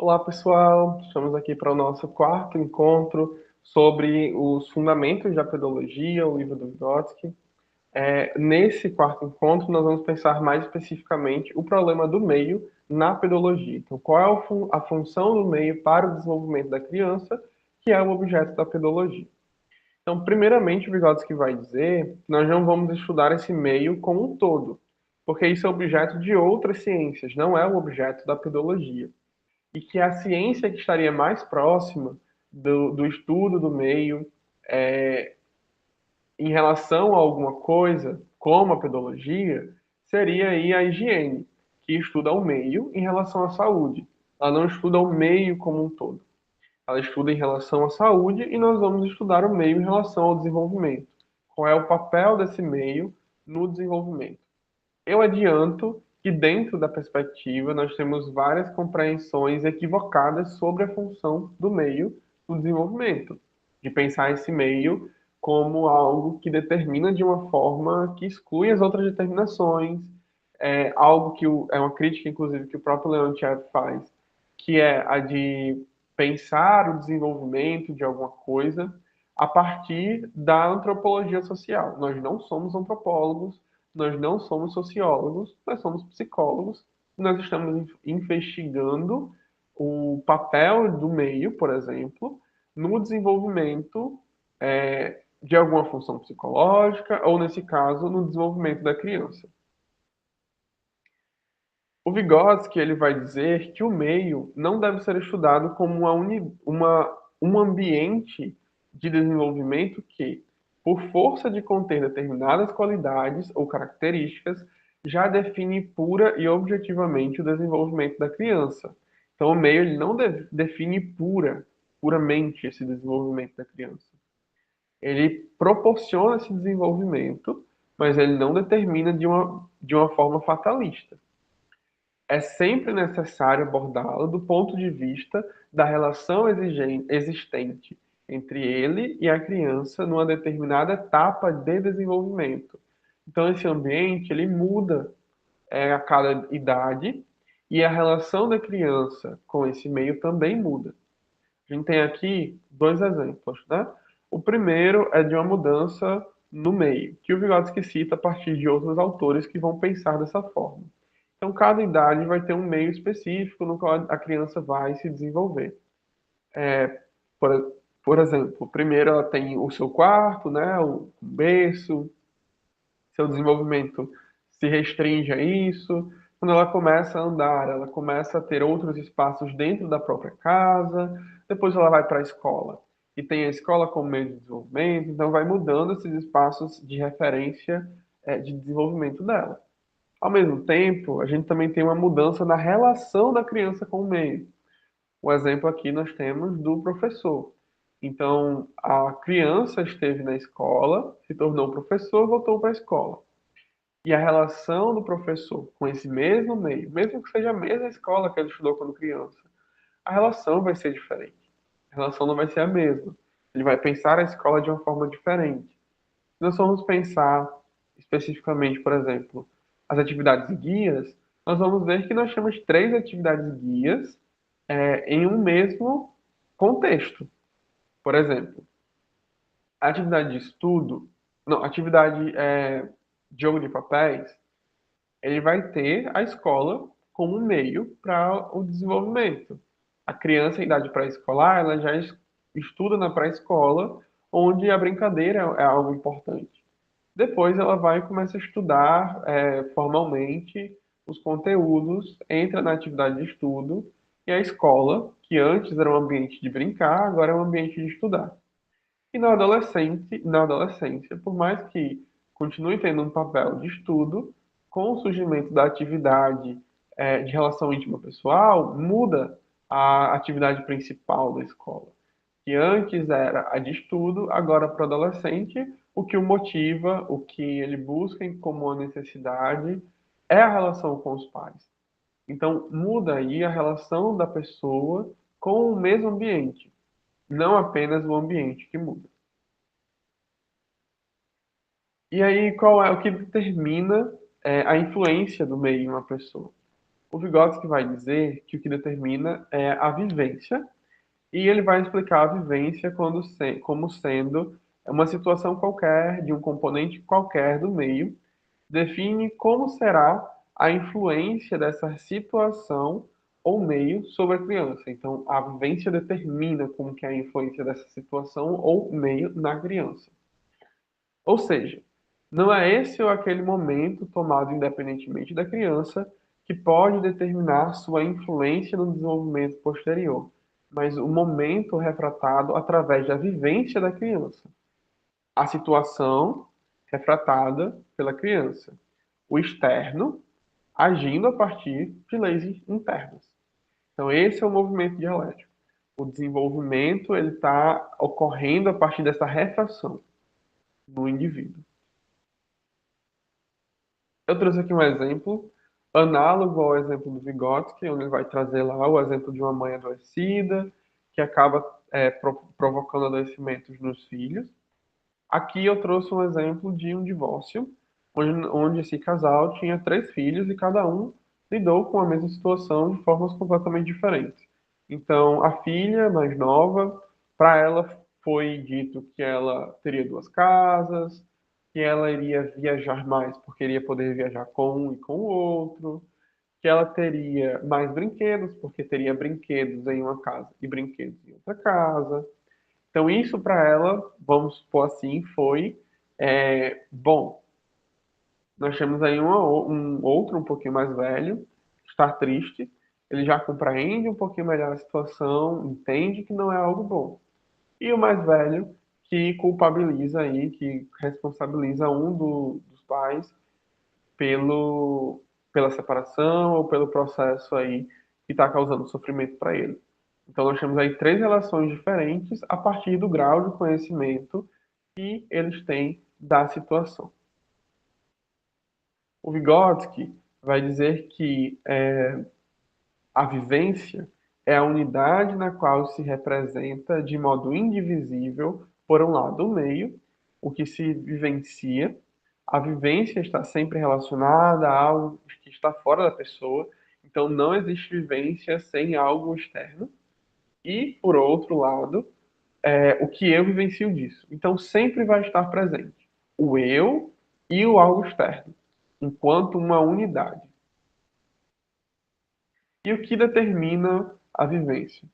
Olá, pessoal. Estamos aqui para o nosso quarto encontro sobre os fundamentos da pedologia, o livro do Vygotsky. Nesse quarto encontro, nós vamos pensar mais especificamente o problema do meio na pedologia. Então, qual é a função do meio para o desenvolvimento da criança, que é o objeto da pedologia. Então, primeiramente, o Vygotsky vai dizer que nós não vamos estudar esse meio como um todo, porque isso é objeto de outras ciências, não é o objeto da pedologia e que a ciência que estaria mais próxima do estudo do meio é, em relação a alguma coisa, como a pedologia, seria aí a higiene, que estuda o meio em relação à saúde. Ela não estuda o meio como um todo. Ela estuda em relação à saúde e nós vamos estudar o meio em relação ao desenvolvimento. Qual é o papel desse meio no desenvolvimento? Eu adianto que, dentro da perspectiva, nós temos várias compreensões equivocadas sobre a função do meio do desenvolvimento, de pensar esse meio como algo que determina de uma forma que exclui as outras determinações, algo que é uma crítica, inclusive, que o próprio Leontiev faz, que é a de pensar o desenvolvimento de alguma coisa a partir da antropologia social. Nós não somos antropólogos, nós não somos sociólogos, nós somos psicólogos. Nós estamos investigando o papel do meio, por exemplo, no desenvolvimento de alguma função psicológica, ou, nesse caso, no desenvolvimento da criança. O Vygotsky ele vai dizer que o meio não deve ser estudado como um ambiente de desenvolvimento que, por força de conter determinadas qualidades ou características, já define pura e objetivamente o desenvolvimento da criança. Então, o meio ele não define puramente esse desenvolvimento da criança. Ele proporciona esse desenvolvimento, mas ele não determina de uma forma fatalista. É sempre necessário abordá-lo do ponto de vista da relação existente entre ele e a criança numa determinada etapa de desenvolvimento. Então, esse ambiente ele muda a cada idade e a relação da criança com esse meio também muda. A gente tem aqui dois exemplos, né? O primeiro é de uma mudança no meio, que o Vygotsky cita a partir de outros autores que vão pensar dessa forma. Então, cada idade vai ter um meio específico no qual a criança vai se desenvolver. Por exemplo, primeiro ela tem o seu quarto, né, o berço, seu desenvolvimento se restringe a isso. Quando ela começa a andar, ela começa a ter outros espaços dentro da própria casa. Depois ela vai para a escola e tem a escola como meio de desenvolvimento. Então, vai mudando esses espaços de referência de desenvolvimento dela. Ao mesmo tempo, a gente também tem uma mudança na relação da criança com o meio. O exemplo aqui nós temos do professor. Então, a criança esteve na escola, se tornou professor, voltou para a escola. E a relação do professor com esse mesmo meio, mesmo que seja a mesma escola que ele estudou quando criança, a relação vai ser diferente. A relação não vai ser a mesma. Ele vai pensar a escola de uma forma diferente. Se nós formos pensar especificamente, por exemplo, as atividades guias, nós vamos ver que nós temos três atividades guias em um mesmo contexto. Por exemplo, a atividade de estudo, não, atividade de jogo de papéis, ele vai ter a escola como meio para o desenvolvimento. A criança em idade pré-escolar, ela já estuda na pré-escola, onde a brincadeira é algo importante. Depois ela vai começar a estudar formalmente os conteúdos, entra na atividade de estudo, e a escola, que antes era um ambiente de brincar, agora é um ambiente de estudar. E na adolescência, por mais que continue tendo um papel de estudo, com o surgimento da atividade de relação íntima pessoal, muda a atividade principal da escola, que antes era a de estudo, agora para o adolescente, o que o motiva, o que ele busca como uma necessidade é a relação com os pais. Então, muda aí a relação da pessoa com o mesmo ambiente, não apenas o ambiente que muda. E aí, qual é o que determina a influência do meio em uma pessoa? O Vygotsky vai dizer que o que determina é a vivência, e ele vai explicar a vivência como sendo uma situação qualquer, de um componente qualquer do meio, define como será a influência dessa situação ou meio sobre a criança. Então, a vivência determina como que é a influência dessa situação ou meio na criança. Ou seja, não é esse ou aquele momento tomado independentemente da criança que pode determinar sua influência no desenvolvimento posterior, mas o momento retratado através da vivência da criança, a situação retratada pela criança, o externo agindo a partir de leis internas. Então, esse é o movimento dialético. O desenvolvimento ele está ocorrendo a partir dessa refração no indivíduo. Eu trouxe aqui um exemplo análogo ao exemplo do Vygotsky, onde ele vai trazer lá o exemplo de uma mãe adoecida que acaba provocando adoecimentos nos filhos. Aqui eu trouxe um exemplo de um divórcio, onde esse casal tinha 3 filhos e cada um lidou com a mesma situação de formas completamente diferentes. Então, a filha mais nova, para ela foi dito que ela teria 2 casas, que ela iria viajar mais porque iria poder viajar com um e com o outro, que ela teria mais brinquedos porque teria brinquedos em uma casa e brinquedos em outra casa. Então, isso para ela, vamos supor assim, foi bom. Nós temos aí um outro um pouquinho mais velho, está triste, ele já compreende um pouquinho melhor a situação, entende que não é algo bom. E o mais velho, que culpabiliza aí, que responsabiliza dos pais pela separação ou pelo processo aí que está causando sofrimento para ele. Então, nós temos aí 3 relações diferentes a partir do grau de conhecimento que eles têm da situação. O Vygotsky vai dizer que a vivência é a unidade na qual se representa de modo indivisível, por um lado, o meio, o que se vivencia. A vivência está sempre relacionada a algo que está fora da pessoa, então não existe vivência sem algo externo. E, por outro lado, o que eu vivencio disso. Então sempre vai estar presente o eu e o algo externo, enquanto uma unidade. E o que determina a vivência?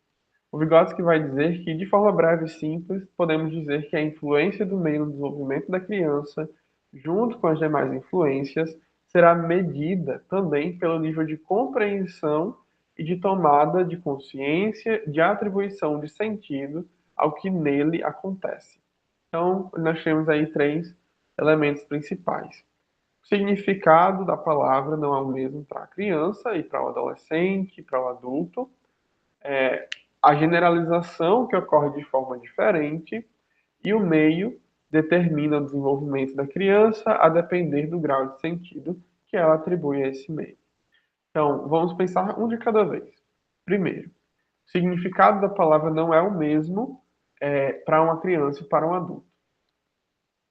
O Vygotsky vai dizer que, de forma breve e simples, podemos dizer que a influência do meio no desenvolvimento da criança, junto com as demais influências, será medida também pelo nível de compreensão e de tomada de consciência, de atribuição de sentido ao que nele acontece. Então, nós temos aí 3 elementos principais. O significado da palavra não é o mesmo para a criança e para o adolescente, para o adulto. A generalização que ocorre de forma diferente e o meio determina o desenvolvimento da criança a depender do grau de sentido que ela atribui a esse meio. Então, vamos pensar um de cada vez. Primeiro, o significado da palavra não é o mesmo para uma criança e para um adulto.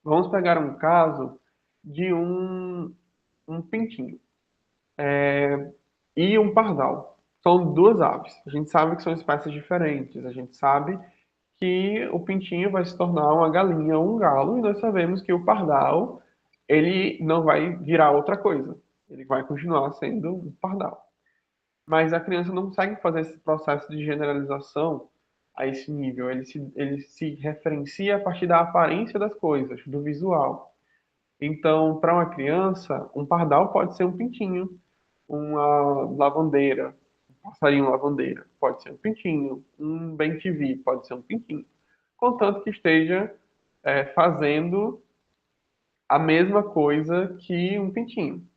Vamos pegar um caso de um pintinho e um pardal. São 2 aves. A gente sabe que são espécies diferentes. A gente sabe que o pintinho vai se tornar uma galinha ou um galo, e nós sabemos que o pardal, ele não vai virar outra coisa. Ele vai continuar sendo um pardal. Mas a criança não consegue fazer esse processo de generalização a esse nível. Ele se referencia a partir da aparência das coisas, do visual. Então, para uma criança, um pardal pode ser um pintinho, uma lavandeira, um passarinho lavandeira, pode ser um pintinho, um bem-te-vi, pode ser um pintinho, contanto que esteja fazendo a mesma coisa que um pintinho,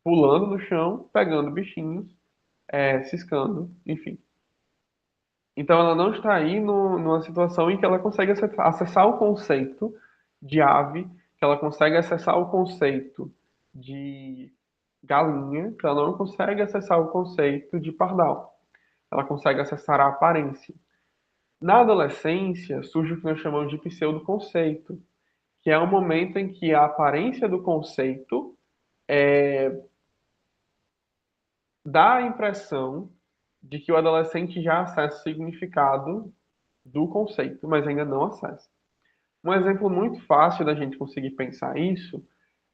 pulando no chão, pegando bichinhos, ciscando, enfim. Então ela não está aí numa situação em que ela consegue acessar o conceito de ave, que ela consegue acessar o conceito de galinha, que ela não consegue acessar o conceito de pardal. Ela consegue acessar a aparência. Na adolescência surge o que nós chamamos de pseudoconceito, que é o momento em que a aparência do conceito dá a impressão de que o adolescente já acessa o significado do conceito, mas ainda não acessa. Um exemplo muito fácil da gente conseguir pensar isso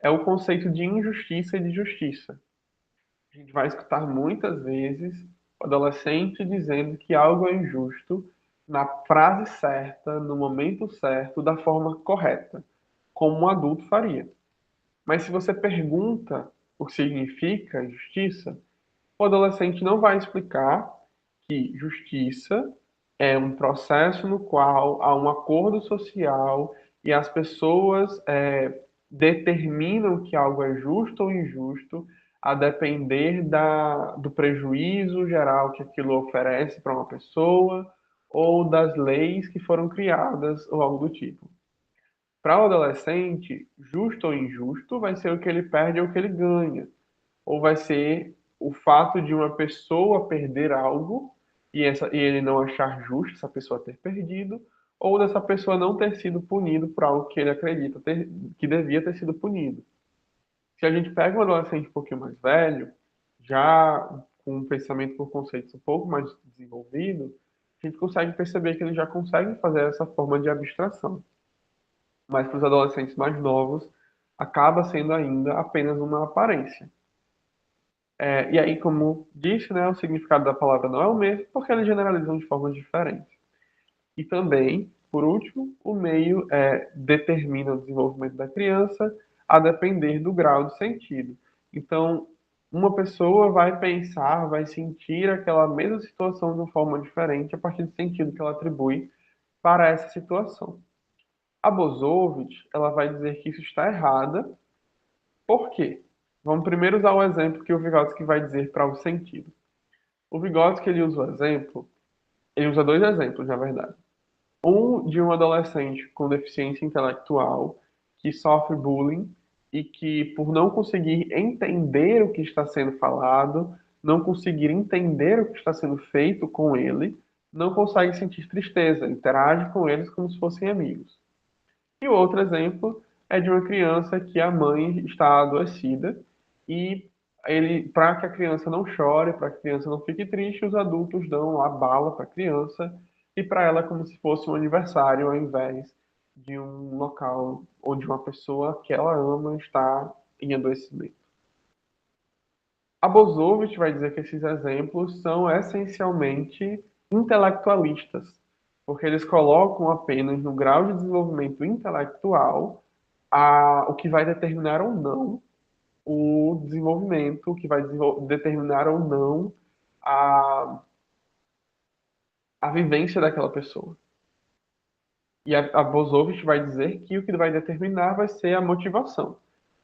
é o conceito de injustiça e de justiça. A gente vai escutar muitas vezes o adolescente dizendo que algo é injusto na frase certa, no momento certo, da forma correta, como um adulto faria. Mas se você pergunta o que significa justiça, o adolescente não vai explicar que justiça é um processo no qual há um acordo social e as pessoas determinam que algo é justo ou injusto a depender do prejuízo geral que aquilo oferece para uma pessoa ou das leis que foram criadas ou algo do tipo. Para o adolescente, justo ou injusto vai ser o que ele perde ou o que ele ganha, ou vai ser o fato de uma pessoa perder algo e ele não achar justo essa pessoa ter perdido, ou dessa pessoa não ter sido punido por algo que ele acredita que devia ter sido punido. Se a gente pega um adolescente um pouquinho mais velho, já com um pensamento por conceitos um pouco mais desenvolvido, a gente consegue perceber que ele já consegue fazer essa forma de abstração. Mas para os adolescentes mais novos, acaba sendo ainda apenas uma aparência. E aí, como disse, né, o significado da palavra não é o mesmo, porque eles generalizam de formas diferentes. E também, por último, o meio determina o desenvolvimento da criança a depender do grau de sentido. Então, uma pessoa vai pensar, vai sentir aquela mesma situação de uma forma diferente a partir do sentido que ela atribui para essa situação. A Bozovich, ela vai dizer que isso está errada. Por quê? Vamos primeiro usar o exemplo que o Vygotsky vai dizer para o sentido. O Vygotsky, ele usa o exemplo, ele usa dois exemplos, na verdade. Um de um adolescente com deficiência intelectual que sofre bullying e que, por não conseguir entender o que está sendo falado, não conseguir entender o que está sendo feito com ele, não consegue sentir tristeza, interage com eles como se fossem amigos. E o outro exemplo é de uma criança que a mãe está adoecida e ele, para que a criança não chore, para que a criança não fique triste, os adultos dão a bala para a criança e para ela é como se fosse um aniversário ao invés de um local onde uma pessoa que ela ama está em adoecimento. A Bozovich vai dizer que esses exemplos são essencialmente intelectualistas, porque eles colocam apenas no grau de desenvolvimento intelectual o que vai determinar ou não o desenvolvimento, o que vai determinar ou não a, a vivência daquela pessoa. E a Bozovich vai dizer que o que vai determinar vai ser a motivação.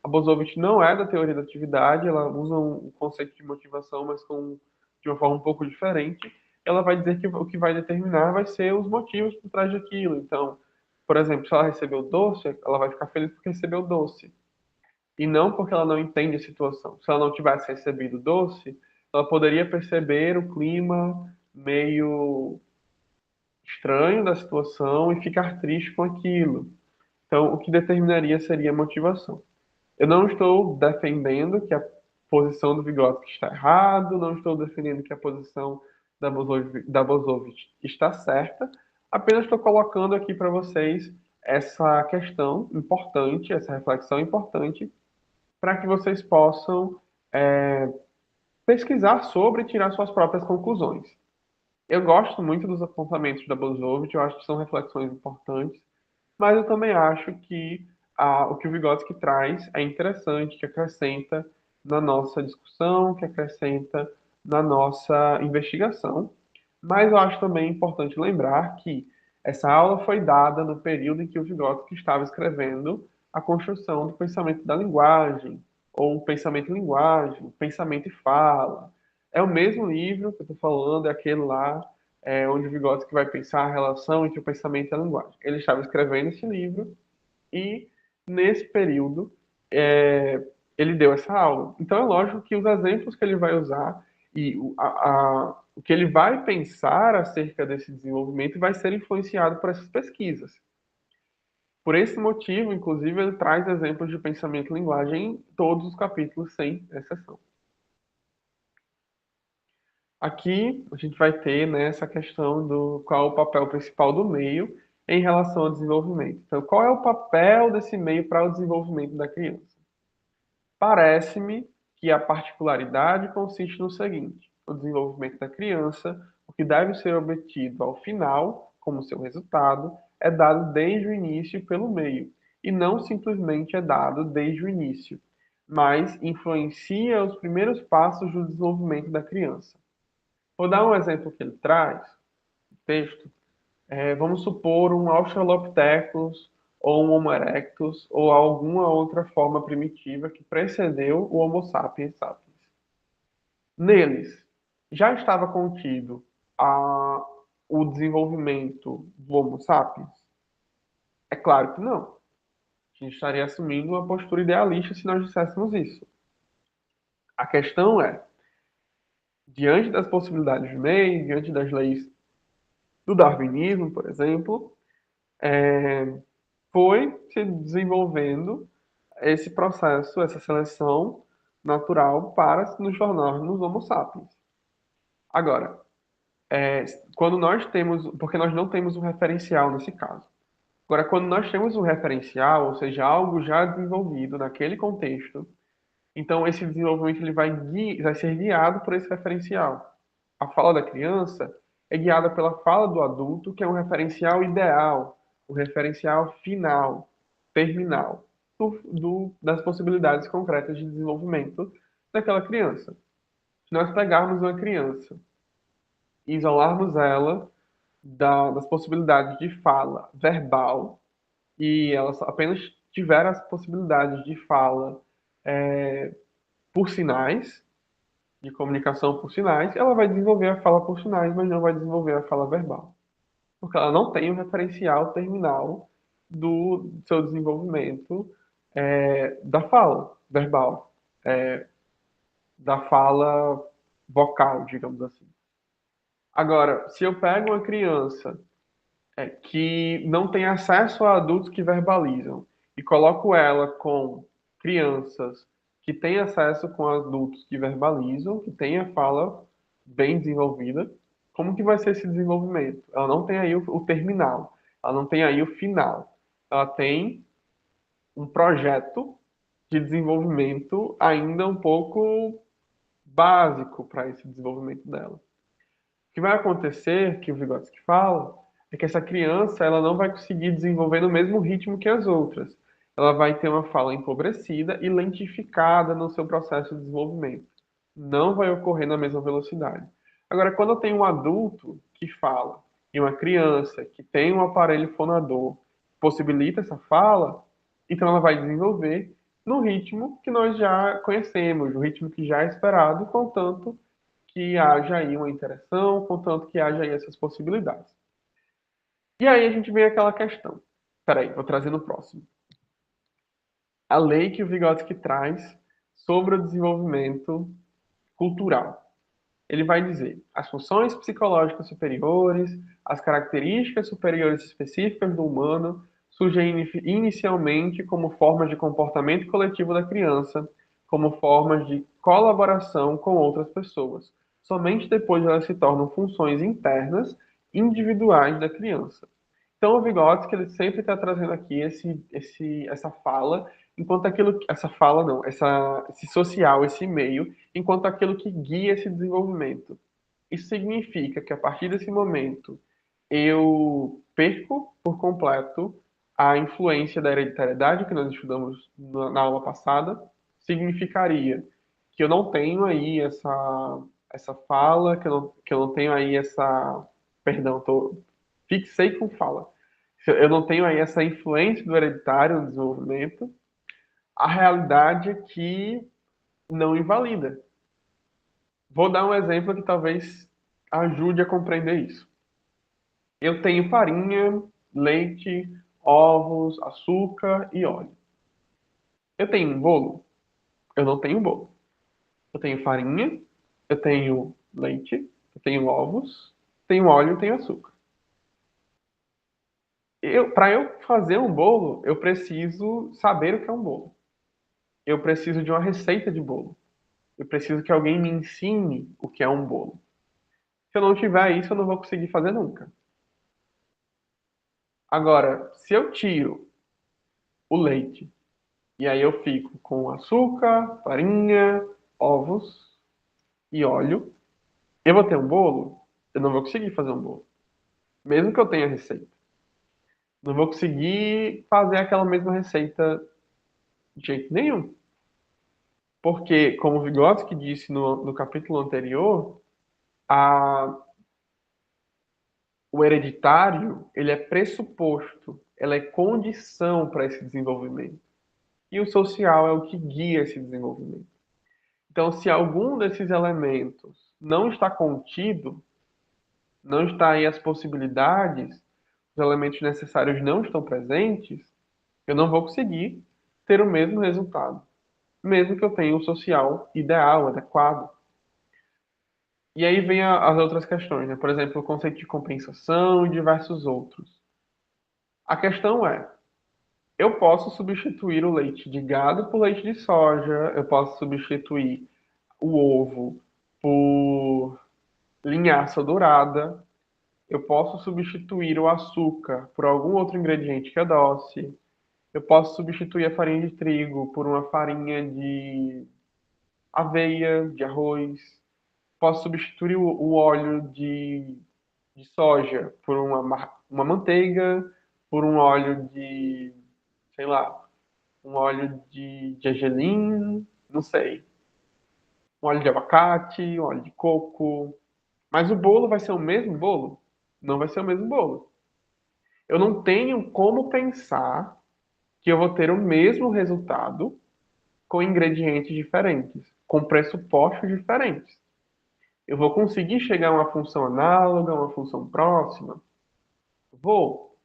A Bozovich não é da teoria da atividade, ela usa um conceito de motivação, mas de uma forma um pouco diferente. Ela vai dizer que o que vai determinar vai ser os motivos por trás daquilo. Então, por exemplo, se ela recebeu doce, ela vai ficar feliz porque recebeu doce. E não porque ela não entende a situação. Se ela não tivesse recebido doce, ela poderia perceber o clima meio estranho da situação e ficar triste com aquilo. Então, o que determinaria seria a motivação. Eu não estou defendendo que a posição do Vygotsky está errado, não estou defendendo que a posição da Bozovich está certa, apenas estou colocando aqui para vocês essa questão importante, essa reflexão importante, para que vocês possam é, pesquisar sobre e tirar suas próprias conclusões. Eu gosto muito dos apontamentos da Bozovich, eu acho que são reflexões importantes, mas eu também acho que o que o Vygotsky traz é interessante, que acrescenta na nossa discussão, que acrescenta na nossa investigação. Mas eu acho também importante lembrar que essa aula foi dada no período em que o Vygotsky estava escrevendo a construção do pensamento da linguagem, ou o pensamento em linguagem, pensamento e fala. É o mesmo livro que eu estou falando, é aquele lá onde o Vygotsky vai pensar a relação entre o pensamento e a linguagem. Ele estava escrevendo esse livro e, nesse período, é, ele deu essa aula. Então, é lógico que os exemplos que ele vai usar e o que ele vai pensar acerca desse desenvolvimento vai ser influenciado por essas pesquisas. Por esse motivo, inclusive, ele traz exemplos de pensamento e linguagem em todos os capítulos, sem exceção. Aqui a gente vai ter, né, essa questão do qual é o papel principal do meio em relação ao desenvolvimento. Então, qual é o papel desse meio para o desenvolvimento da criança? Parece-me que a particularidade consiste no seguinte: o desenvolvimento da criança, o que deve ser obtido ao final, como seu resultado, é dado desde o início pelo meio, e não simplesmente é dado desde o início, mas influencia os primeiros passos do desenvolvimento da criança. Vou dar um exemplo que ele traz, no texto. Vamos supor um Australopithecus ou um Homo erectus ou alguma outra forma primitiva que precedeu o Homo sapiens sapiens. Neles, já estava contido o desenvolvimento do Homo sapiens? É claro que não. A gente estaria assumindo uma postura idealista se nós disséssemos isso. A questão é, diante das possibilidades do meio, diante das leis do darwinismo, por exemplo, foi se desenvolvendo esse processo, essa seleção natural para nos tornarmos Homo sapiens. Agora, quando nós temos, porque nós não temos um referencial nesse caso. Agora, quando nós temos um referencial, ou seja, algo já desenvolvido naquele contexto, então esse desenvolvimento ele vai ser guiado por esse referencial. A fala da criança é guiada pela fala do adulto, que é um referencial ideal, o referencial final, terminal, das possibilidades concretas de desenvolvimento daquela criança. Se nós pegarmos uma criança e isolarmos ela das possibilidades de fala verbal, e ela apenas tiver as possibilidades de fala por sinais, de comunicação por sinais, ela vai desenvolver a fala por sinais, mas não vai desenvolver a fala verbal. Porque ela não tem o referencial terminal do seu desenvolvimento da fala verbal, da fala vocal, digamos assim. Agora, se eu pego uma criança que não tem acesso a adultos que verbalizam e coloco ela com crianças que têm acesso com adultos que verbalizam, que têm a fala bem desenvolvida, como que vai ser esse desenvolvimento? Ela não tem aí o terminal, ela não tem aí o final. Ela tem um projeto de desenvolvimento ainda um pouco básico para esse desenvolvimento dela. O que vai acontecer, que o Vygotsky fala, é que essa criança ela não vai conseguir desenvolver no mesmo ritmo que as outras. Ela vai ter uma fala empobrecida e lentificada no seu processo de desenvolvimento. Não vai ocorrer na mesma velocidade. Agora, quando eu tenho um adulto que fala e uma criança que tem um aparelho fonador possibilita essa fala, então ela vai desenvolver no ritmo que nós já conhecemos, no ritmo que já é esperado, contanto que haja aí uma interação, contanto que haja aí essas possibilidades. E aí a gente vem aquela questão. Peraí, vou trazer no próximo. A lei que o Vygotsky traz sobre o desenvolvimento cultural. Ele vai dizer: as funções psicológicas superiores, as características superiores específicas do humano surgem inicialmente como formas de comportamento coletivo da criança, como formas de colaboração com outras pessoas. Somente depois elas se tornam funções internas, individuais da criança. Então, o Vygotsky ele sempre está trazendo aqui essa fala, enquanto aquilo, essa fala não, esse social, esse meio, enquanto aquilo que guia esse desenvolvimento. Isso significa que a partir desse momento eu perco por completo a influência da hereditariedade que nós estudamos na aula passada. Significaria que eu não tenho aí essa fala, que eu não tenho aí essa. Perdão, fixei com fala. Eu não tenho aí essa influência do hereditário no desenvolvimento. A realidade é que não invalida. Vou dar um exemplo que talvez ajude a compreender isso. Eu tenho farinha, leite, ovos, açúcar e óleo. Eu tenho um bolo? Eu não tenho bolo. Eu tenho farinha, eu tenho leite, eu tenho ovos, tenho óleo, tenho açúcar. Para eu fazer um bolo, eu preciso saber o que é um bolo. Eu preciso de uma receita de bolo. Eu preciso que alguém me ensine o que é um bolo. Se eu não tiver isso, eu não vou conseguir fazer nunca. Agora, se eu tiro o leite e aí eu fico com açúcar, farinha, ovos e óleo, eu vou ter um bolo? Eu não vou conseguir fazer um bolo, mesmo que eu tenha receita. Não vou conseguir fazer aquela mesma receita de jeito nenhum. Porque, como o Vygotsky disse no capítulo anterior, a, o hereditário, ele é pressuposto, ela é condição para esse desenvolvimento. E o social é o que guia esse desenvolvimento. Então, se algum desses elementos não está contido, não está aí as possibilidades, os elementos necessários não estão presentes, eu não vou conseguir ter o mesmo resultado, mesmo que eu tenha o social ideal, adequado. E aí vem as outras questões, né? Por exemplo, o conceito de compensação e diversos outros. A questão é, eu posso substituir o leite de gado por leite de soja, eu posso substituir o ovo por linhaça dourada, eu posso substituir o açúcar por algum outro ingrediente que é doce, eu posso substituir a farinha de trigo por uma farinha de aveia, de arroz, posso substituir o óleo de soja por uma manteiga, por um óleo de, sei lá, um óleo de gergelim, não sei, um óleo de abacate, um óleo de coco. Mas o bolo vai ser o mesmo bolo? Não vai ser o mesmo bolo. Eu não tenho como pensar que eu vou ter o mesmo resultado com ingredientes diferentes, com pressupostos diferentes. Eu vou conseguir chegar a uma função análoga, uma função próxima? Vou.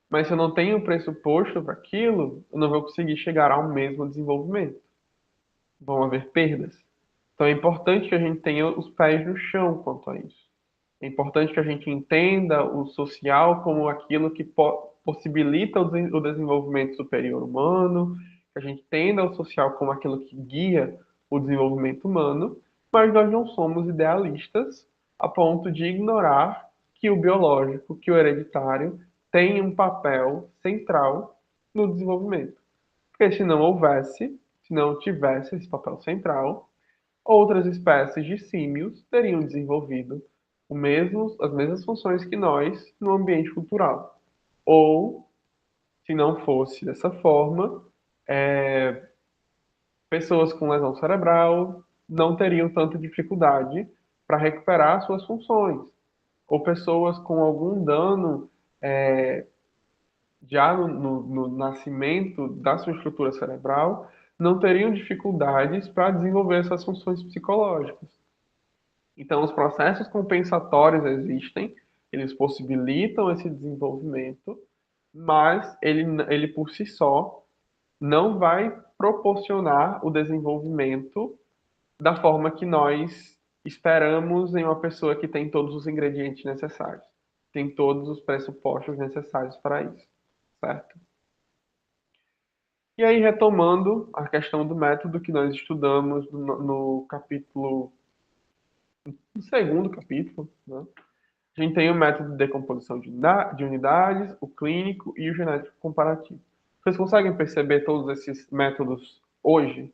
Mas se eu não tenho pressuposto para aquilo, eu não vou conseguir chegar ao mesmo desenvolvimento. Vão haver perdas. Então é importante que a gente tenha os pés no chão quanto a isso. É importante que a gente entenda o social como aquilo que possibilita o desenvolvimento superior humano, que a gente entenda o social como aquilo que guia o desenvolvimento humano, mas nós não somos idealistas a ponto de ignorar que o biológico, que o hereditário, tem um papel central no desenvolvimento. Porque se não houvesse, se não tivesse esse papel central, outras espécies de símios teriam desenvolvido as mesmas funções que nós no ambiente cultural. Ou, se não fosse dessa forma, pessoas com lesão cerebral não teriam tanta dificuldade para recuperar suas funções. Ou pessoas com algum dano já no nascimento da sua estrutura cerebral não teriam dificuldades para desenvolver essas funções psicológicas. Então, os processos compensatórios existem, eles possibilitam esse desenvolvimento, mas ele por si só não vai proporcionar o desenvolvimento da forma que nós esperamos em uma pessoa que tem todos os ingredientes necessários, tem todos os pressupostos necessários para isso, certo? E aí, retomando a questão do método que nós estudamos no capítulo, no segundo capítulo, né? A gente tem o método de decomposição de unidades, o clínico e o genético comparativo. Vocês conseguem perceber todos esses métodos hoje?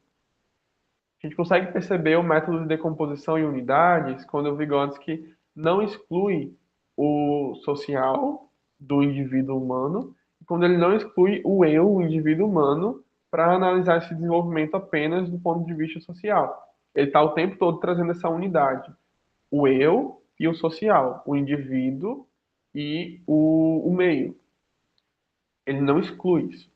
A gente consegue perceber o método de decomposição em unidades quando o Vygotsky não exclui o social do indivíduo humano, e quando ele não exclui o eu, o indivíduo humano, para analisar esse desenvolvimento apenas do ponto de vista social. Ele está o tempo todo trazendo essa unidade, o eu e o social, o indivíduo e o meio. Ele não exclui isso.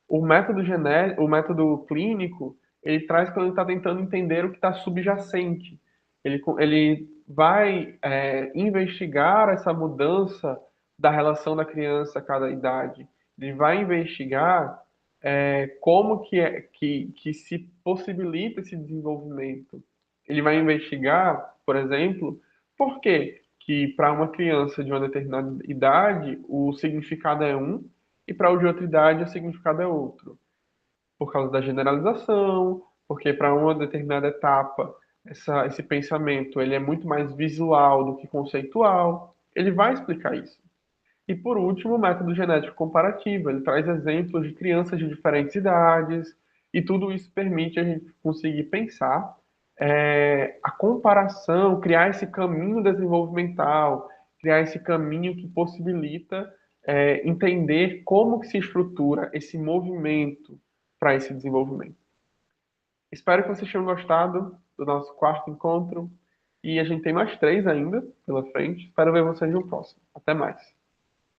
O método clínico, ele traz quando ele está tentando entender o que está subjacente. Ele vai investigar essa mudança da relação da criança a cada idade. Ele vai investigar como que se possibilita esse desenvolvimento. Ele vai investigar, por exemplo, por que para uma criança de uma determinada idade o significado é um e para o de outra idade o significado é outro. Por causa da generalização, porque para uma determinada etapa esse pensamento ele é muito mais visual do que conceitual, ele vai explicar isso. E por último, o método genético comparativo, ele traz exemplos de crianças de diferentes idades, e tudo isso permite a gente conseguir pensar a comparação, criar esse caminho desenvolvimental, criar esse caminho que possibilita entender como que se estrutura esse movimento para esse desenvolvimento. Espero que vocês tenham gostado do nosso quarto encontro, e a gente tem mais três ainda pela frente. Espero ver vocês no próximo. Até mais.